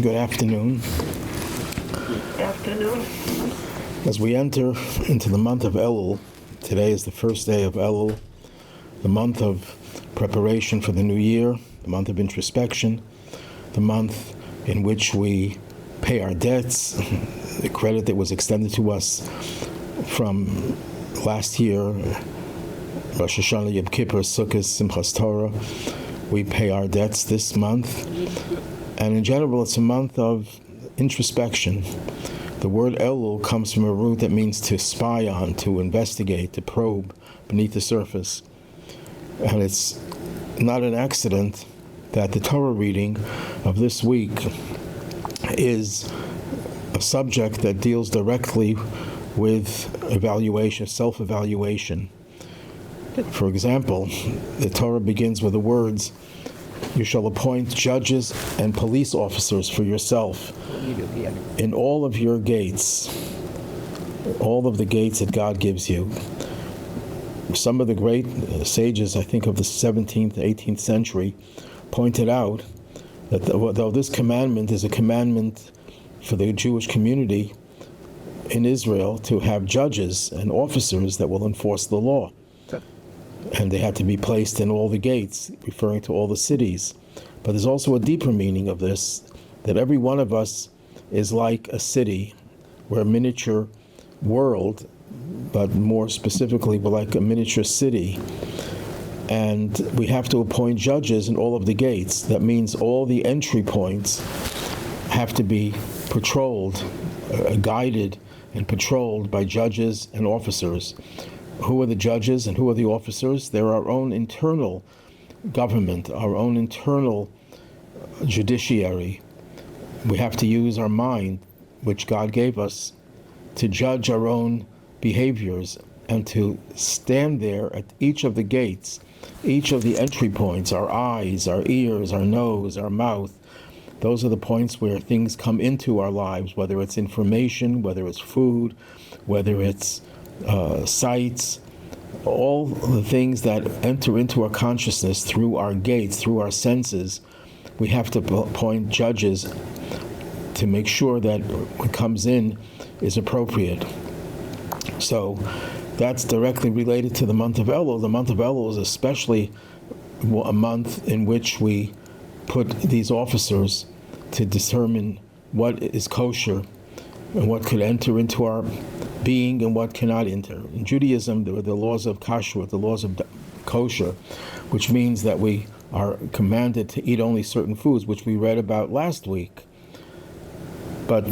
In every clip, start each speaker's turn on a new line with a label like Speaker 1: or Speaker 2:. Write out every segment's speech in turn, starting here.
Speaker 1: Good afternoon.
Speaker 2: Good afternoon.
Speaker 1: As we enter into the month of Elul, today is the first day of Elul, the month of preparation for the new year, the month of introspection, the month in which we pay our debts, the credit that was extended to us from last year, Rosh Hashanah, Yom Kippur, Sukkot, Simchas Torah. We pay our debts this month. And in general, it's a month of introspection. The word Elul comes from a root that means to spy on, to investigate, to probe beneath the surface. And it's not an accident that the Torah reading of this week is a subject that deals directly with evaluation, self-evaluation. For example, the Torah begins with the words, "You shall appoint judges and police officers for yourself in all of your gates," all of the gates that God gives you. Some of the great sages, I think of the 17th, 18th century, pointed out that though this commandment is a commandment for the Jewish community in Israel to have judges and officers that will enforce the law, and they had to be placed in all the gates, referring to all the cities. But there's also a deeper meaning of this, that every one of us is like a city. We're a miniature world, but more specifically, we're like a miniature city. And we have to appoint judges in all of the gates. That means all the entry points have to be patrolled, guided and patrolled by judges and officers. Who are the judges and who are the officers? They're our own internal government, our own internal judiciary. We have to use our mind, which God gave us, to judge our own behaviors and to stand there at each of the gates, each of the entry points, our eyes, our ears, our nose, our mouth. Those are the points where things come into our lives, whether it's information, whether it's food, whether it's sights, all the things that enter into our consciousness through our gates, through our senses. We have to appoint judges to make sure that what comes in is appropriate. So that's directly related to the month of Elul. The month of Elul is especially a month in which we put these officers to determine what is kosher and what could enter into our being and what cannot enter. In Judaism, there are the laws of kashrut, the laws of kosher, which means that we are commanded to eat only certain foods, which we read about last week. But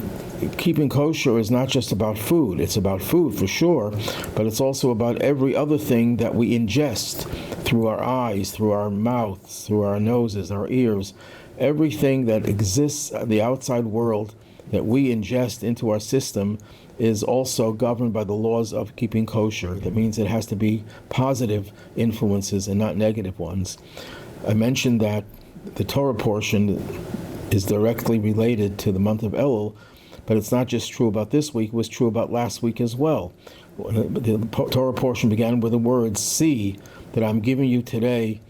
Speaker 1: keeping kosher is not just about food. It's about food for sure, but it's also about every other thing that we ingest through our eyes, through our mouths, through our noses, our ears. Everything that exists in the outside world that we ingest into our system is also governed by the laws of keeping kosher. That means it has to be positive influences and not negative ones. I mentioned that the Torah portion is directly related to the month of Elul, but it's not just true about this week, it was true about last week as well. The Torah portion began with the words, "See that I'm giving you today,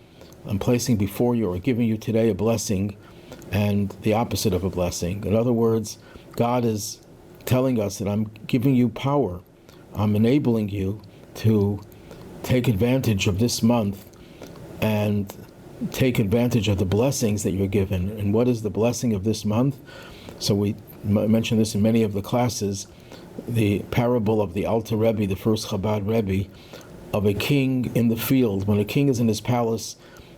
Speaker 1: I'm placing before you or giving you today a blessing and the opposite of a blessing." In other words, God is telling us that I'm giving you power. I'm enabling you to take advantage of this month and take advantage of the blessings that you're given. And what is the blessing of this month? So we mentioned this in many of the classes, the parable of the Alter Rebbe, the first Chabad Rebbe, of a king in the field. When a king is in his palace,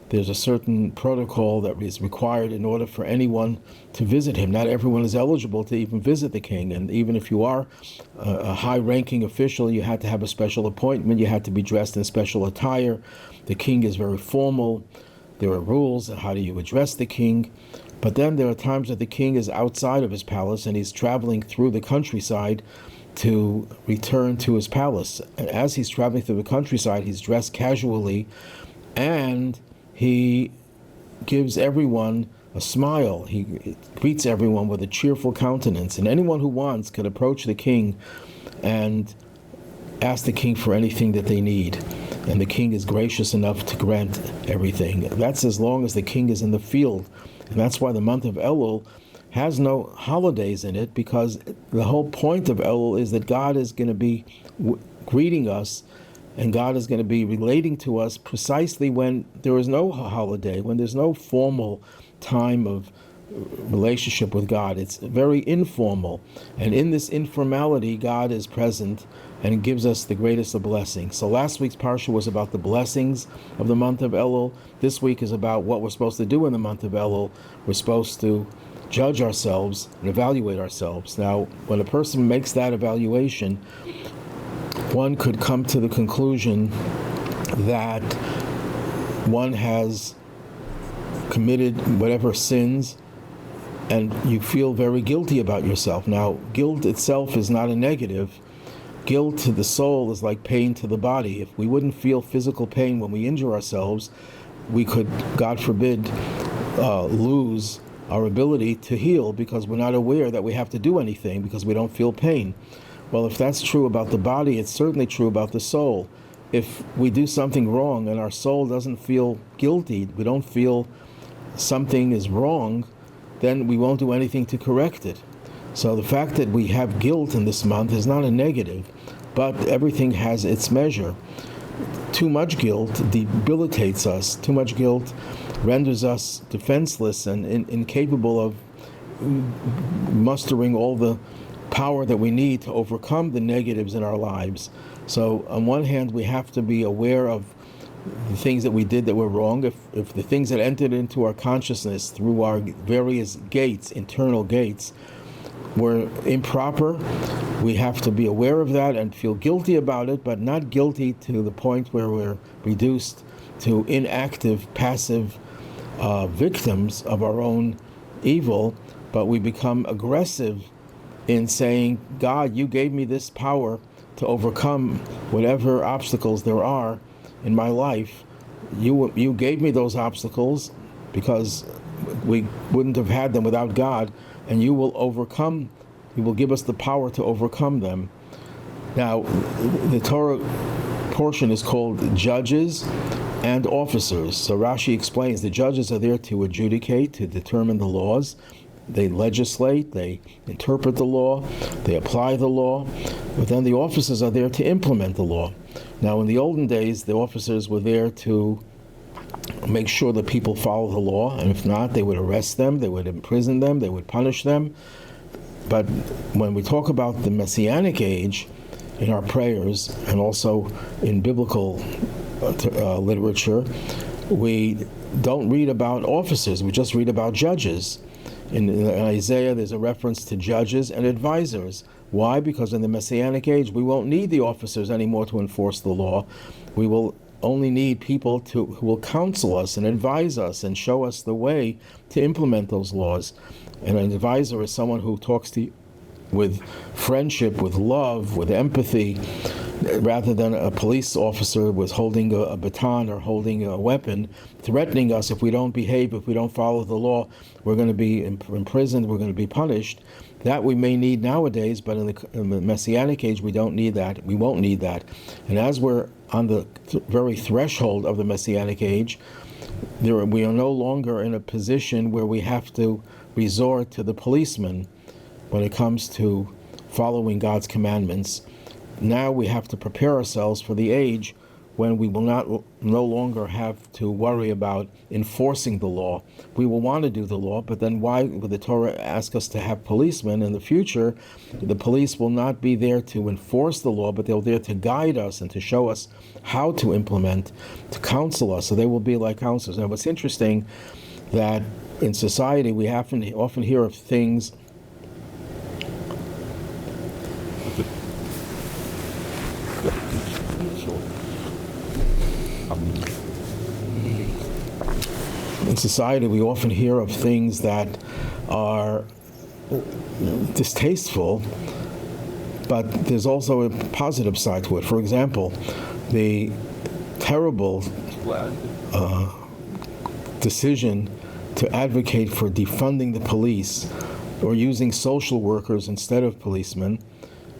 Speaker 1: there's a certain protocol that is required in order for anyone to visit him. Not everyone is eligible to even visit the king, and even if you are a high-ranking official, you had to have a special appointment, you had to be dressed in special attire. The king is very formal. There are rules. How do you address the king? But then there are times that the king is outside of his palace and he's traveling through the countryside to return to his palace. And as he's traveling through the countryside, he's dressed casually and he gives everyone a smile. He greets everyone with a cheerful countenance. And anyone who wants could approach the king and ask the king for anything that they need. And the king is gracious enough to grant everything. That's as long as the king is in the field. And that's why the month of Elul has no holidays in it, because the whole point of Elul is that God is going to be greeting us, and God is going to be relating to us precisely when there is no holiday, when there's no formal time of relationship with God. It's very informal, and in this informality God is present and gives us the greatest of blessings. So last week's parsha was about the blessings of the month of Elul. This week is about what we're supposed to do in the month of Elul. We're supposed to judge ourselves and evaluate ourselves. Now, when a person makes that evaluation, one could come to the conclusion that one has committed whatever sins, and you feel very guilty about yourself. Now, guilt itself is not a negative. Guilt to the soul is like pain to the body. If we wouldn't feel physical pain when we injure ourselves, we could, God forbid, lose our ability to heal, because we're not aware that we have to do anything because we don't feel pain. Well, if that's true about the body, it's certainly true about the soul. If we do something wrong and our soul doesn't feel guilty, we don't feel something is wrong, then we won't do anything to correct it. So the fact that we have guilt in this month is not a negative, but everything has its measure. Too much guilt debilitates us. Too much guilt renders us defenseless and incapable of mustering all the power that we need to overcome the negatives in our lives. So on one hand, we have to be aware of the things that we did that were wrong. If the things that entered into our consciousness through our various gates, internal gates, were improper, we have to be aware of that and feel guilty about it, but not guilty to the point where we're reduced to inactive, passive victims of our own evil, but we become aggressive in saying, God, you gave me this power to overcome whatever obstacles there are in my life. You gave me those obstacles because we wouldn't have had them without God, and you will overcome, you will give us the power to overcome them. Now, the Torah portion is called judges and officers. So Rashi explains the judges are there to adjudicate, to determine the laws. They legislate, they interpret the law, they apply the law, but then the officers are there to implement the law. Now, in the olden days, the officers were there to make sure that people follow the law, and if not, they would arrest them, they would imprison them, they would punish them. But when we talk about the Messianic age in our prayers and also in biblical literature, we don't read about officers, we just read about judges. In Isaiah, there's a reference to judges and advisors. Why? Because in the Messianic age, we won't need the officers anymore to enforce the law. We will only need people who will counsel us and advise us and show us the way to implement those laws. And an advisor is someone who talks to you with friendship, with love, with empathy, rather than a police officer was holding a baton or holding a weapon, threatening us if we don't behave, if we don't follow the law, we're going to be imprisoned, we're going to be punished. That we may need nowadays, but in the Messianic age, we don't need that. We won't need that. And as we're on the very threshold of the Messianic age, we are no longer in a position where we have to resort to the policeman when it comes to following God's commandments. Now we have to prepare ourselves for the age when we will no longer have to worry about enforcing the law. We will want to do the law, but then why would the Torah ask us to have policemen in the future? The police will not be there to enforce the law, but they're there to guide us and to show us how to implement, to counsel us. So they will be like counselors. Now, what's interesting that in society we often hear of things in society, we often hear of things that are distasteful, but there's also a positive side to it. For example, the terrible decision to advocate for defunding the police or using social workers instead of policemen.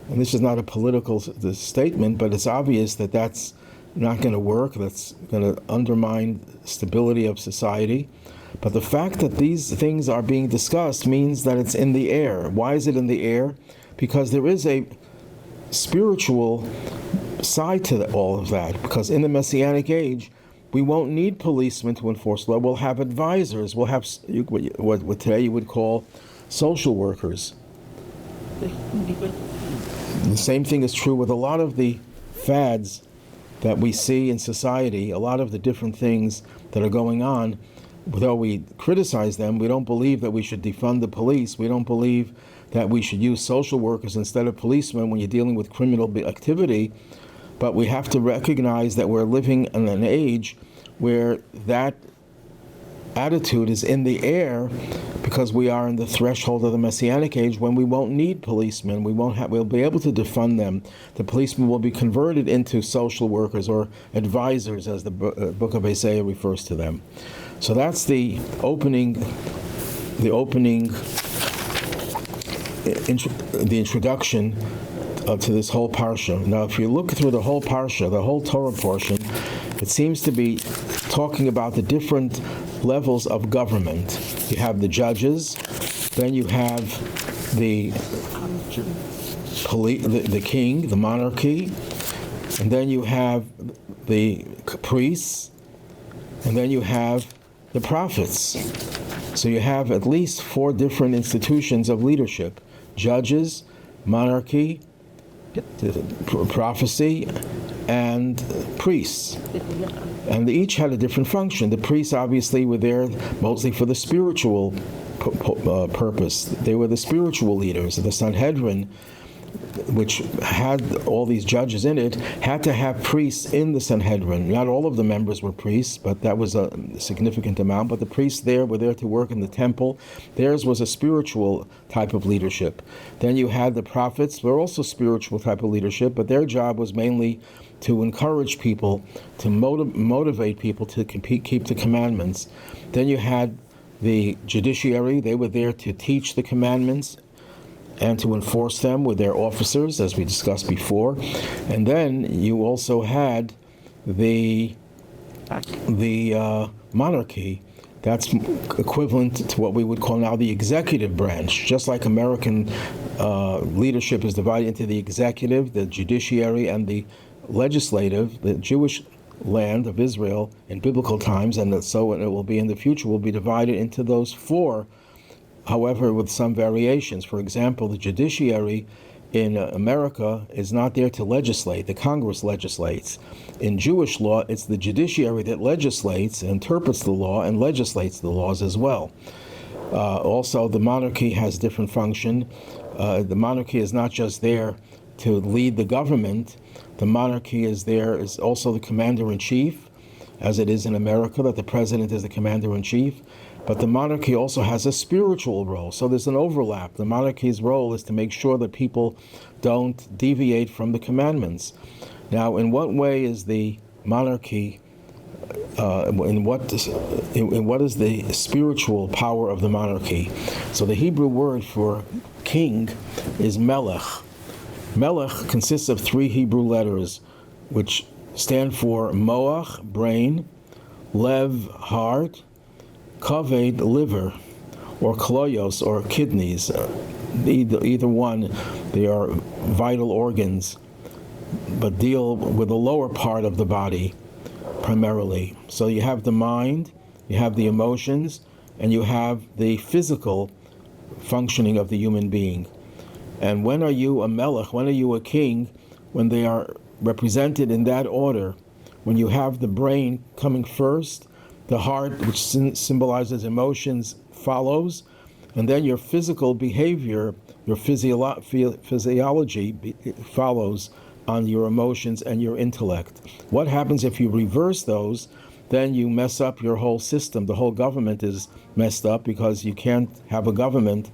Speaker 1: And this is not a political statement, but it's obvious that that's not going to work. That's going to undermine stability of society. But the fact that these things are being discussed means that it's in the air. Why is it in the air? Because there is a spiritual side to all of that. Because in the Messianic age, we won't need policemen to enforce law. We'll have advisors. We'll have what today you would call social workers. The same thing is true with a lot of the fads that we see in society, a lot of the different things that are going on. Though we criticize them, we don't believe that we should defund the police. We don't believe that we should use social workers instead of policemen when you're dealing with criminal activity. But we have to recognize that we're living in an age where that attitude is in the air, because we are in the threshold of the Messianic age when we won't need policemen. We'll be able to defund them. The policemen will be converted into social workers or advisors, as the book of Isaiah refers to them. So that's the opening, the introduction to this whole parsha. Now, if you look through the whole parsha, the whole Torah portion, it seems to be talking about the different levels of government. You have the judges, then you have the king, the monarchy, and then you have the priests, and then you have the prophets. So you have at least 4 different institutions of leadership: judges, monarchy, prophecy, and priests. And they each had a different function. The priests obviously were there mostly for the spiritual purpose. They were the spiritual leaders. The Sanhedrin, which had all these judges in it, had to have priests in the Sanhedrin. Not all of the members were priests, but that was a significant amount. But the priests there were there to work in the temple. Theirs was a spiritual type of leadership. Then you had the prophets, were also spiritual type of leadership, but their job was mainly to encourage people, to motivate people to keep the commandments. Then you had the judiciary. They were there to teach the commandments and to enforce them with their officers, as we discussed before. And then you also had the monarchy. That's equivalent to what we would call now the executive branch. Just like American leadership is divided into the executive, the judiciary, and the legislative, the Jewish land of Israel in biblical times, and so it will be in the future, will be divided into those 4, however, with some variations. For example, the judiciary in America is not there to legislate. The Congress legislates. In Jewish law, it's the judiciary that legislates, interprets the law, and legislates the laws as well. Also, the monarchy has different function. The monarchy is not just there to lead the government. The monarchy is also the commander-in-chief, as it is in America, that the president is the commander-in-chief. But the monarchy also has a spiritual role, so there's an overlap. The monarchy's role is to make sure that people don't deviate from the commandments. Now, in what way is the monarchy, in what is the spiritual power of the monarchy? So the Hebrew word for king is melech. Melech consists of 3 Hebrew letters, which stand for moach, brain, lev, heart, kaved, liver, or kloyos, or kidneys. Either one, they are vital organs, but deal with the lower part of the body primarily. So you have the mind, you have the emotions, and you have the physical functioning of the human being. And when are you a melech? When are you a king? When they are represented in that order. When you have the brain coming first, the heart, which symbolizes emotions, follows, and then your physical behavior, your physiology follows on your emotions and your intellect. What happens if you reverse those? Then you mess up your whole system. The whole government is messed up, because you can't have a government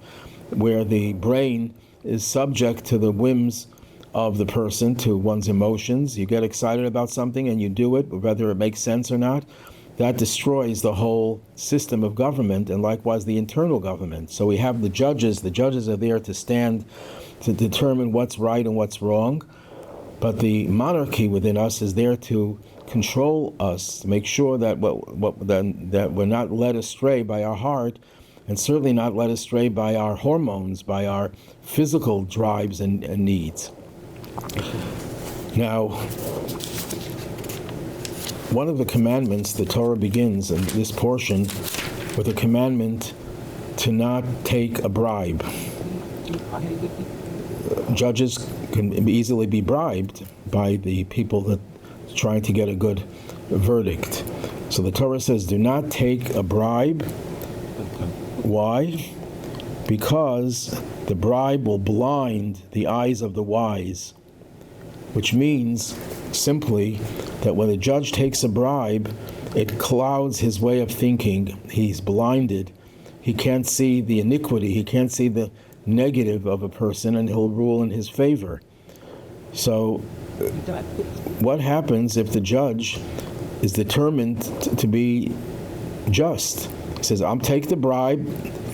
Speaker 1: where the brain is subject to the whims of the person, to one's emotions. You get excited about something and you do it, whether it makes sense or not. That destroys the whole system of government, and likewise the internal government. So we have the judges. The judges are there to stand to determine what's right and what's wrong. But the monarchy within us is there to control us, to make sure that that we're not led astray by our heart, and certainly not led astray by our hormones, by our physical drives and needs. Now, one of the commandments, the Torah begins in this portion with a commandment to not take a bribe. Judges can easily be bribed by the people that are trying to get a good verdict. So the Torah says, do not take a bribe. Why? Because the bribe will blind the eyes of the wise, which means simply that when a judge takes a bribe, it clouds his way of thinking. He's blinded. He can't see the iniquity. He can't see the negative of a person, and he'll rule in his favor. So what happens if the judge is determined to be just? He says, I'll take the bribe,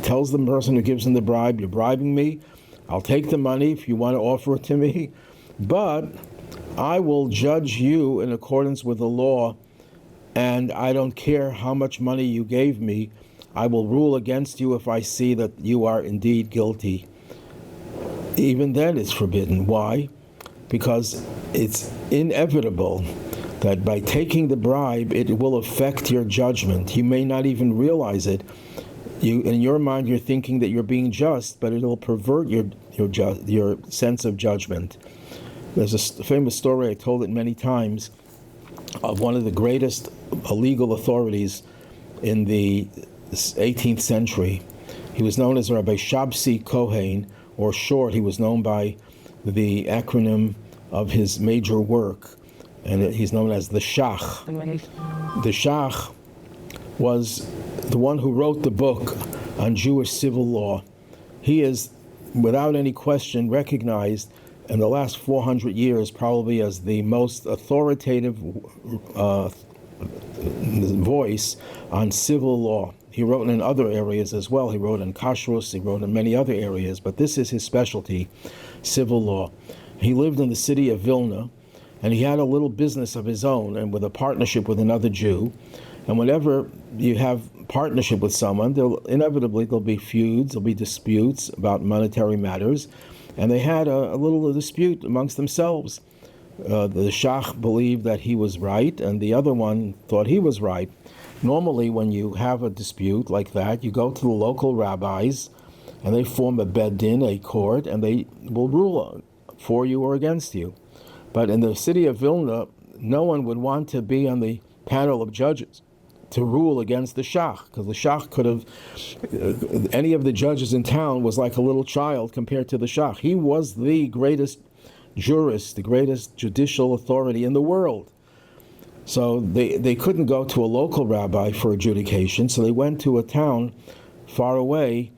Speaker 1: tells the person who gives him the bribe, you're bribing me, I'll take the money if you want to offer it to me, but I will judge you in accordance with the law, and I don't care how much money you gave me, I will rule against you if I see that you are indeed guilty. Even then it's forbidden. Why? Because it's inevitable that by taking the bribe, it will affect your judgment. You may not even realize it. In your mind, you're thinking that you're being just, but it'll pervert your sense of judgment. There's a famous story, I told it many times, of one of the greatest legal authorities in the 18th century. He was known as Rabbi Shabsi Kohen, or short, he was known by the acronym of his major work, and he's known as the Shach. The Shach was the one who wrote the book on Jewish civil law. He is, without any question, recognized in the last 400 years probably as the most authoritative voice on civil law. He wrote in other areas as well. He wrote in kashrus, he wrote in many other areas, but this is his specialty, civil law. He lived in the city of Vilna, and he had a little business of his own, and with a partnership with another Jew. And whenever you have partnership with someone, inevitably there'll be feuds, there'll be disputes about monetary matters, and they had a little dispute amongst themselves. The Shach believed that he was right, and the other one thought he was right. Normally, when you have a dispute like that, you go to the local rabbis, and they form a beddin, a court, and they will rule for you or against you. But in the city of Vilna, no one would want to be on the panel of judges to rule against the Shach, because the Shach could have, any of the judges in town was like a little child compared to the Shach. He was the greatest jurist, the greatest judicial authority in the world. So they couldn't go to a local rabbi for adjudication, so they went to a town far away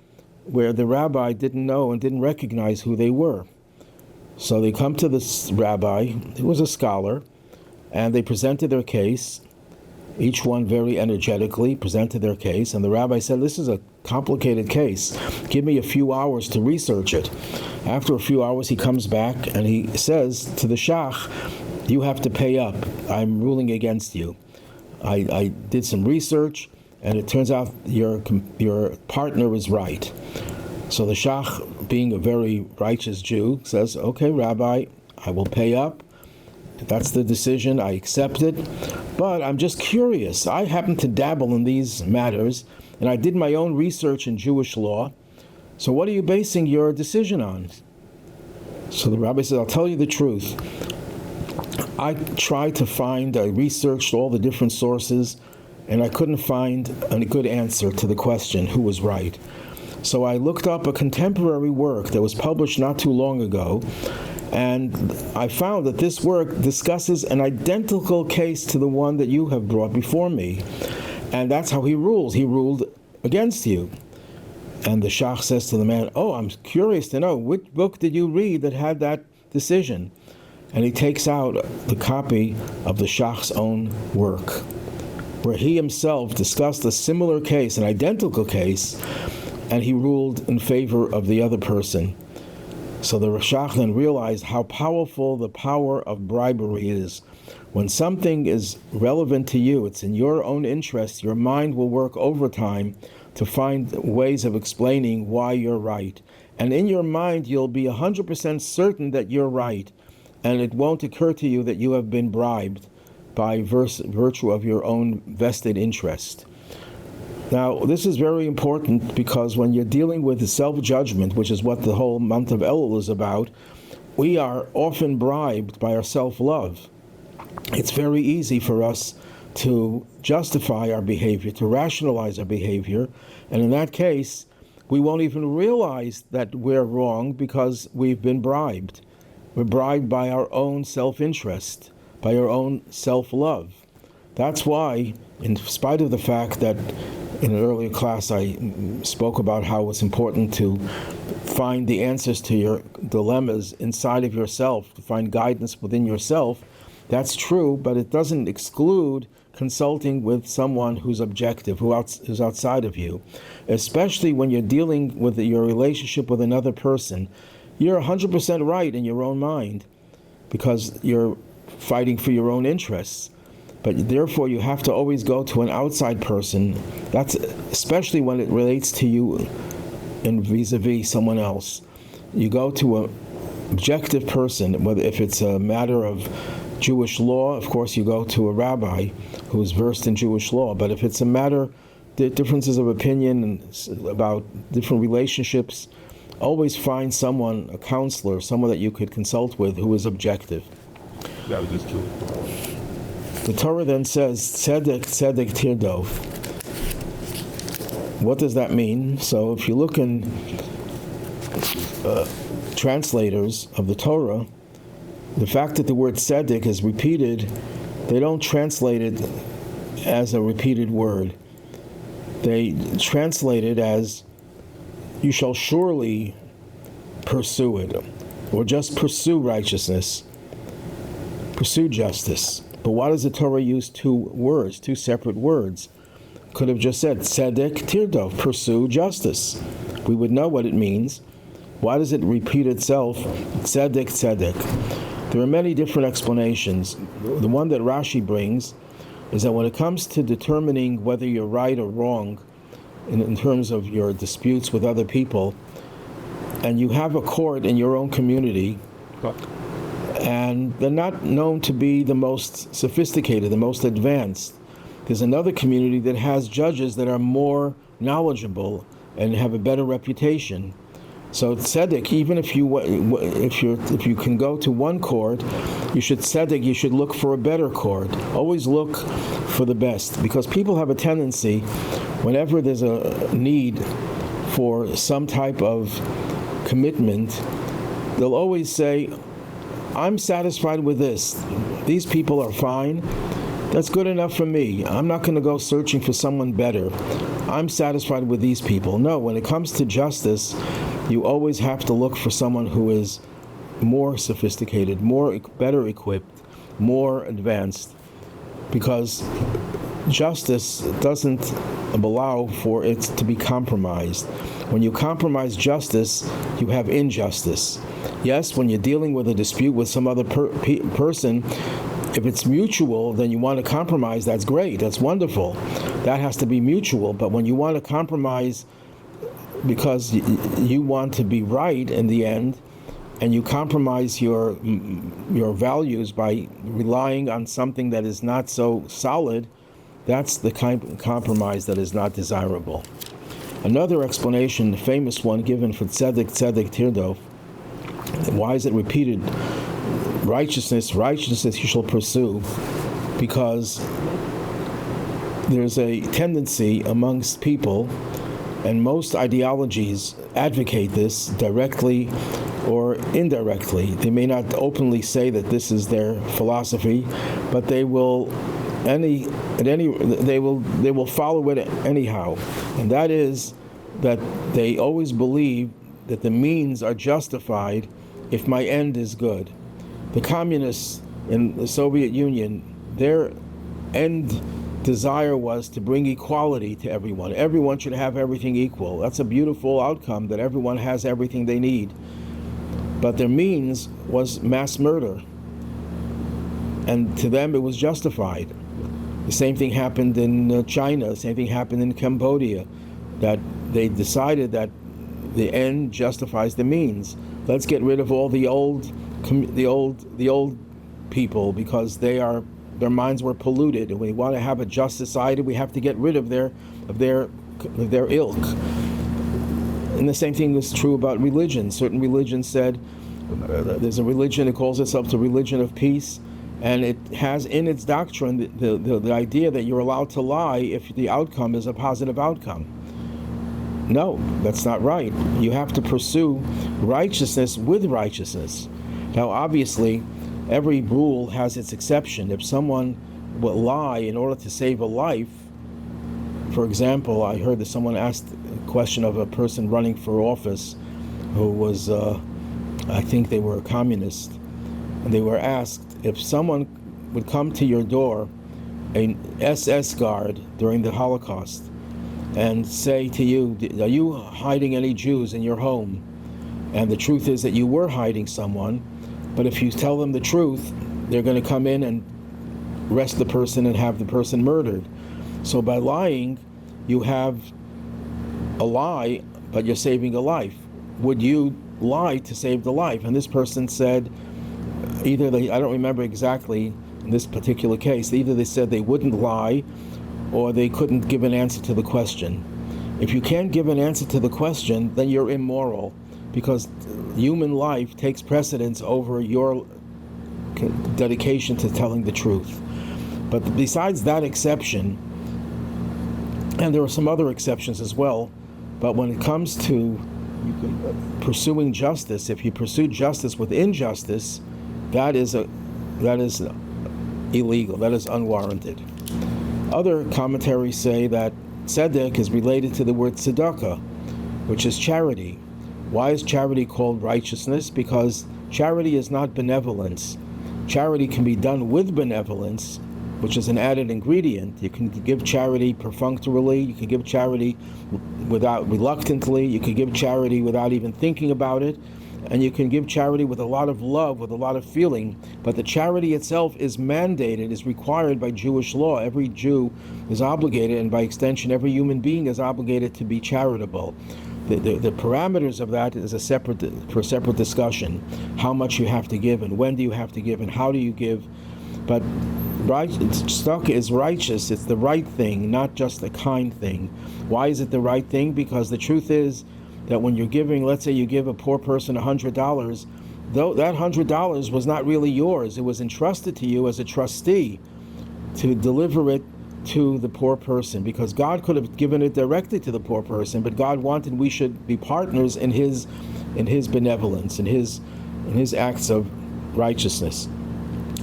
Speaker 1: where the rabbi didn't know and didn't recognize who they were. So they come to this rabbi, who was a scholar, and they presented their case. Each one very energetically presented their case, and the rabbi said, this is a complicated case. Give me a few hours to research it. After a few hours, he comes back and he says to the Shach, you have to pay up. I'm ruling against you. I did some research, and it turns out your partner is right. So the Shach, being a very righteous Jew, says, okay, Rabbi, I will pay up. That's the decision. I accept it. But I'm just curious. I happen to dabble in these matters, and I did my own research in Jewish law. So what are you basing your decision on? So the rabbi says, I'll tell you the truth. I researched all the different sources, and I couldn't find a good answer to the question, who was right. So I looked up a contemporary work that was published not too long ago, and I found that this work discusses an identical case to the one that you have brought before me. And that's how he rules. He ruled against you. And the Shach says to the man, oh, I'm curious to know, which book did you read that had that decision? And he takes out the copy of the Shach's own work, where he himself discussed a similar case, an identical case, and he ruled in favor of the other person. So the Shach then realized how powerful the power of bribery is. When something is relevant to you, it's in your own interest, your mind will work overtime to find ways of explaining why you're right. And in your mind, you'll be 100% certain that you're right. And it won't occur to you that you have been bribed by virtue of your own vested interest. Now, this is very important because when you're dealing with self-judgment, which is what the whole month of Elul is about, we are often bribed by our self-love. It's very easy for us to justify our behavior, to rationalize our behavior, and in that case, we won't even realize that we're wrong because we've been bribed. We're bribed by our own self-interest, by our own self-love. That's why, in spite of the fact that in an earlier class I spoke about how it's important to find the answers to your dilemmas inside of yourself, to find guidance within yourself, that's true, but it doesn't exclude consulting with someone who's objective, who's outside of you. Especially when you're dealing with your relationship with another person, you're 100% right in your own mind because you're fighting for your own interests. But therefore, you have to always go to an outside person. That's especially when it relates to you and vis-a-vis someone else. You go to an objective person, whether if it's a matter of Jewish law, of course you go to a rabbi who's versed in Jewish law. But if it's a matter, differences of opinion about different relationships, always find someone, a counselor, someone that you could consult with who is objective.
Speaker 3: That was just true.
Speaker 1: The Torah then says, Tzedek, Tzedek Tirdov. What does that mean? So if you look in translators of the Torah, the fact that the word Tzedek is repeated, they don't translate it as a repeated word. They translate it as, you shall surely pursue it, or just pursue righteousness, pursue justice. But why does the Torah use two separate words? Could have just said, Tzedek Tirdov, pursue justice. We would know what it means. Why does it repeat itself, Tzedek, Tzedek? There are many different explanations. The one that Rashi brings is that when it comes to determining whether you're right or wrong in terms of your disputes with other people, and you have a court in your own community, and they're not known to be the most sophisticated, the most advanced. There's another community that has judges that are more knowledgeable and have a better reputation. So tzedek, even if you can go to one court, you should look for a better court. Always look for the best, because people have a tendency, whenever there's a need for some type of commitment, they'll always say, I'm satisfied with this. These people are fine. That's good enough for me. I'm not going to go searching for someone better. I'm satisfied with these people. No, when it comes to justice, you always have to look for someone who is more sophisticated, better equipped, more advanced, because justice doesn't allow for it to be compromised. When you compromise justice, you have injustice. Yes, when you're dealing with a dispute with some other person, if it's mutual, then you want to compromise, that's great, that's wonderful. That has to be mutual. But when you want to compromise because you want to be right in the end, and you compromise your values by relying on something that is not so solid, that's the kind of compromise that is not desirable. Another explanation, the famous one given for tzedek, tzedek tirdov, why is it repeated? Righteousness, righteousness you shall pursue, because there's a tendency amongst people, and most ideologies advocate this directly or indirectly. They may not openly say that this is their philosophy, but they will follow it anyhow. And that is that they always believe that the means are justified if my end is good. The communists in the Soviet Union, their end desire was to bring equality to everyone. Everyone should have everything equal. That's a beautiful outcome, that everyone has everything they need. but their means was mass murder. And to them it was justified. The same thing happened in China, the same thing happened in Cambodia, that they decided that the end justifies the means. Let's get rid of all the old people, because their minds were polluted, and we want to have a just society. We have to get rid of their ilk. And the same thing is true about religion. Certain religions said, there's a religion that calls itself the religion of peace, and it has in its doctrine the idea that you're allowed to lie if the outcome is a positive outcome. No, that's not right. You have to pursue righteousness with righteousness. Now, obviously, every rule has its exception. If someone will lie in order to save a life, for example, I heard that someone asked a question of a person running for office who was, I think they were a communist, and they were asked, if someone would come to your door, an SS guard during the Holocaust, and say to you, are you hiding any Jews in your home? And the truth is that you were hiding someone, but if you tell them the truth, they're going to come in and arrest the person and have the person murdered. So by lying, you have a lie, but you're saving a life. Would you lie to save the life? And this person said, I don't remember exactly in this particular case, either they said they wouldn't lie, or they couldn't give an answer to the question. If you can't give an answer to the question, then you're immoral, because human life takes precedence over your dedication to telling the truth. But besides that exception, and there are some other exceptions as well, but when it comes to pursuing justice, if you pursue justice with injustice, that is illegal, that is unwarranted. Other commentaries say that tzedek is related to the word tzedakah, which is charity. Why is charity called righteousness? Because charity is not benevolence. Charity can be done with benevolence, which is an added ingredient. You can give charity perfunctorily, you can give charity without reluctantly, you can give charity without even thinking about it, and you can give charity with a lot of love, with a lot of feeling. But the charity itself is mandated, is required by Jewish law. Every Jew is obligated, and by extension every human being is obligated to be charitable. The parameters of that is for a separate discussion. How much you have to give, and when do you have to give, and how do you give. But tzedakah is righteous. It's the right thing, not just a kind thing. Why is it the right thing? Because the truth is that when you're giving, let's say you give a poor person $100, though that $100 was not really yours. It was entrusted to you as a trustee to deliver it to the poor person, because God could have given it directly to the poor person, but God wanted we should be partners in His benevolence, in His acts of righteousness.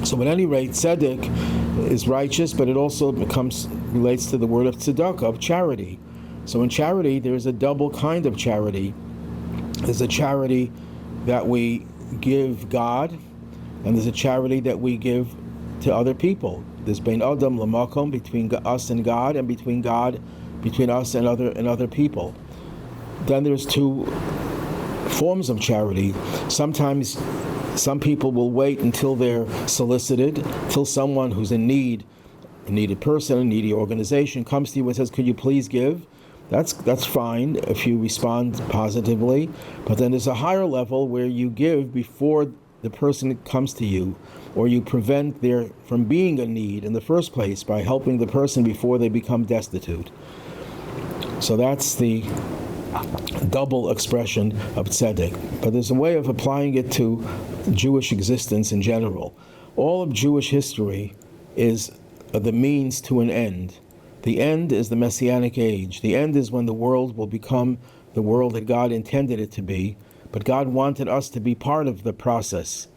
Speaker 1: So at any rate, tzedek is righteous, but it also relates to the word of tzedakah, of charity. So in charity, there's a double kind of charity. There's a charity that we give God, and there's a charity that we give to other people. There's bein adam lamakom, between us and God, and between us and other people. Then there's two forms of charity. Sometimes some people will wait until they're solicited, till someone who's in need, a needy person, a needy organization, comes to you and says, could you please give? That's fine if you respond positively, but then there's a higher level where you give before the person comes to you, or you prevent from being a need in the first place by helping the person before they become destitute. So that's the double expression of tzedek. But there's a way of applying it to Jewish existence in general. All of Jewish history is the means to an end. The end is the Messianic age. The end is when the world will become the world that God intended it to be, but God wanted us to be part of the process.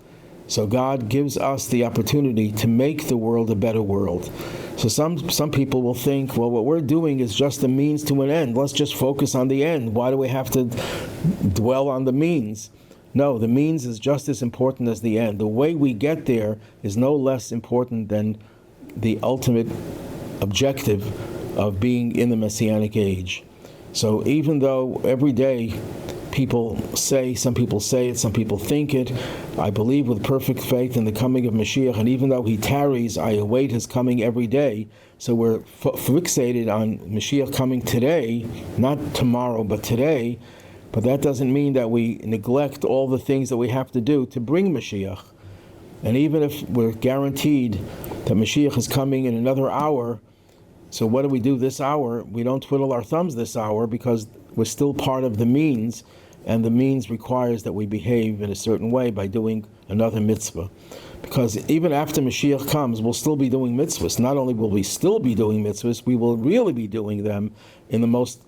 Speaker 1: So God gives us the opportunity to make the world a better world. So some people will think, well, what we're doing is just a means to an end. Let's just focus on the end. Why do we have to dwell on the means? No, the means is just as important as the end. The way we get there is no less important than the ultimate objective of being in the Messianic age. So even though every day people say, some people say it, some people think it. I believe with perfect faith in the coming of Mashiach, and even though he tarries, I await his coming every day. So we're fixated on Mashiach coming today, not tomorrow, but today. But that doesn't mean that we neglect all the things that we have to do to bring Mashiach. And even if we're guaranteed that Mashiach is coming in another hour, so what do we do this hour? We don't twiddle our thumbs this hour because we're still part of the means, and the means requires that we behave in a certain way by doing another mitzvah. Because even after Mashiach comes, we'll still be doing mitzvahs. Not only will we still be doing mitzvahs, we will really be doing them in the most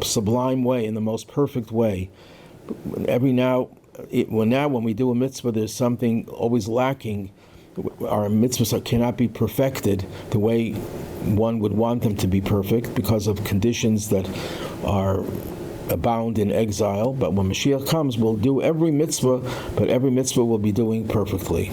Speaker 1: sublime way, in the most perfect way. When we do a mitzvah, there's something always lacking. Our mitzvahs cannot be perfected the way one would want them to be perfect because of conditions that are abound in exile. But when Mashiach comes, we'll do every mitzvah, but every mitzvah we'll be doing perfectly.